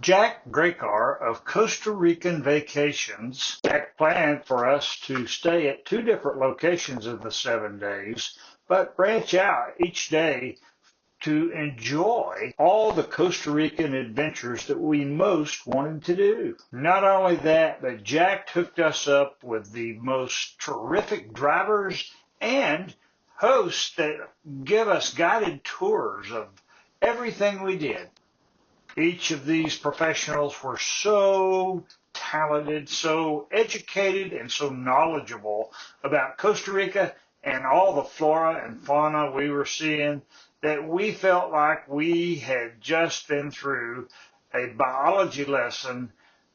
Jack Graycar of Costa Rican Vacations. Jack planned for us to stay at 2 different locations in the 7 days, but branch out each day to enjoy all the Costa Rican adventures that we most wanted to do. Not only that, but Jack hooked us up with the most terrific drivers and hosts that give us guided tours of everything we did. Each of these professionals were so talented, so educated, and so knowledgeable about Costa Rica and all the flora and fauna we were seeing that we felt like we had just been through a biology lesson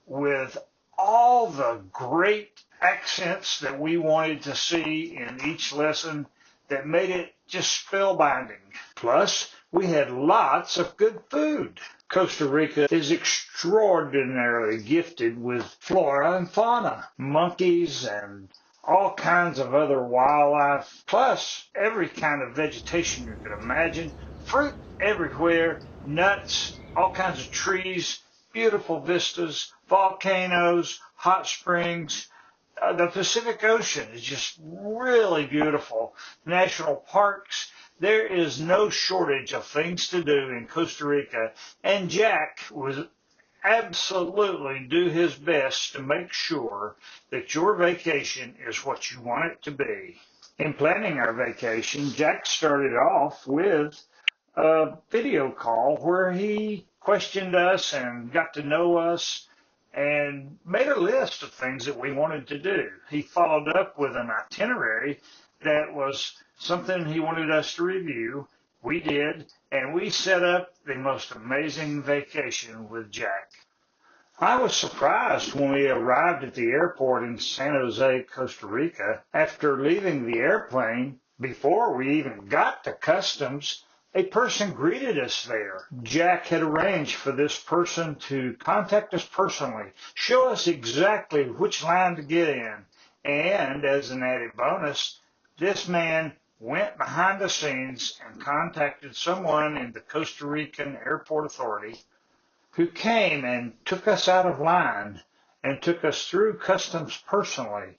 with all the great accents that we wanted to see in each lesson that made it just spellbinding. Plus, we had lots of good food. Costa Rica is extraordinarily gifted with flora and fauna, monkeys and all kinds of other wildlife, plus every kind of vegetation you could imagine, fruit everywhere, nuts, all kinds of trees, beautiful vistas, volcanoes, hot springs. The Pacific Ocean is just really beautiful. National parks. There is no shortage of things to do in Costa Rica, and Jack was absolutely do his best to make sure that your vacation is what you want it to be. In planning our vacation, Jack started off with a video call where he questioned us and got to know us and made a list of things that we wanted to do. He followed up with an itinerary that was something he wanted us to review. We did, and we set up the most amazing vacation with Jack. I was surprised when we arrived at the airport in San Jose, Costa Rica. After leaving the airplane, before we even got to customs, a person greeted us there. Jack had arranged for this person to contact us personally, show us exactly which line to get in, and as an added bonus, this man went behind the scenes and contacted someone in the Costa Rican Airport Authority who came and took us out of line and took us through customs personally.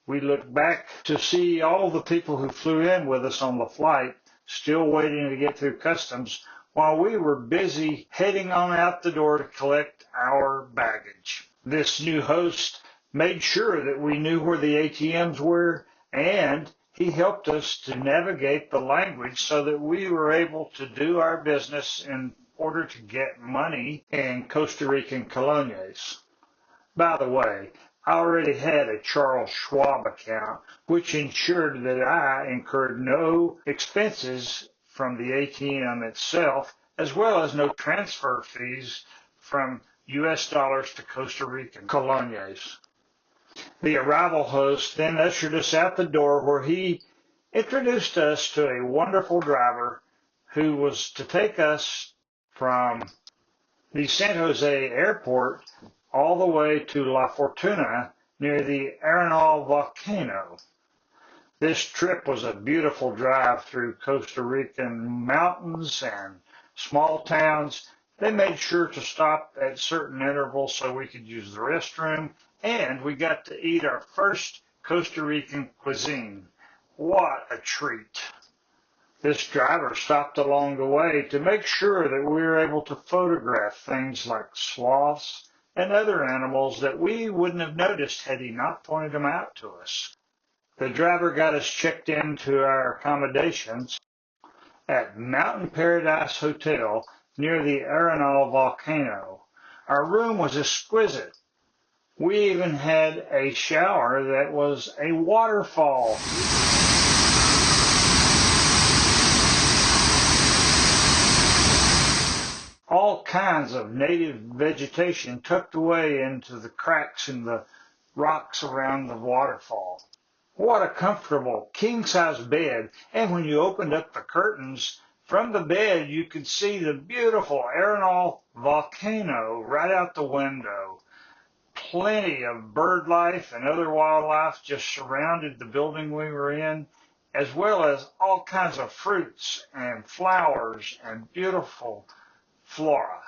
We looked back to see all the people who flew in with us on the flight still waiting to get through customs while we were busy heading on out the door to collect our baggage. This new host made sure that we knew where the ATMs were, and he helped us to navigate the language so that we were able to do our business in order to get money in Costa Rican colones. By the way, I already had a Charles Schwab account, which ensured that I incurred no expenses from the ATM itself, as well as no transfer fees from US dollars to Costa Rican colones. The arrival host then ushered us out the door where he introduced us to a wonderful driver who was to take us from the San Jose airport all the way to La Fortuna near the Arenal volcano. This trip was a beautiful drive through Costa Rican mountains and small towns. They made sure to stop at certain intervals so we could use the restroom, and we got to eat our first Costa Rican cuisine. What a treat. This driver stopped along the way to make sure that we were able to photograph things like sloths and other animals that we wouldn't have noticed had he not pointed them out to us. The driver got us checked into our accommodations at Mountain Paradise Hotel near the Arenal volcano. Our room was exquisite. We even had a shower that was a waterfall. All kinds of native vegetation tucked away into the cracks in the rocks around the waterfall. What a comfortable king-size bed, and when you opened up the curtains, from the bed you could see the beautiful Arenal volcano right out the window. Plenty of bird life and other wildlife just surrounded the building we were in, as well as all kinds of fruits and flowers and beautiful flora.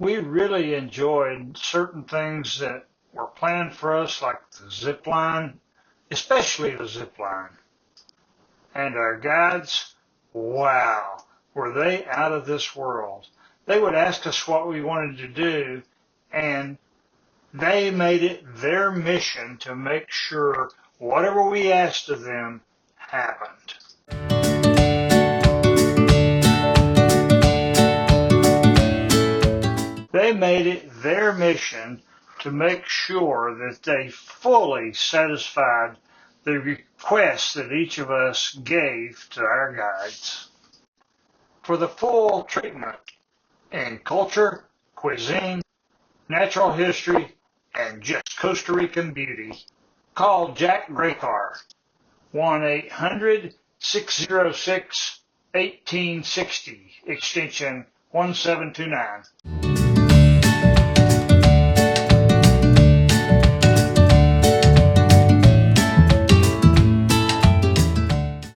we really enjoyed certain things that were planned for us, like the zip line, especially the zip line. And our guides, wow, were they out of this world. They would ask us what we wanted to do, and they made it their mission to make sure whatever we asked of them happened. They made it their mission to make sure that they fully satisfied the requests that each of us gave to our guides. For the full treatment in culture, cuisine, natural history, and just Costa Rican beauty, call Jack Graycar, 1-800-606-1860, extension 1729.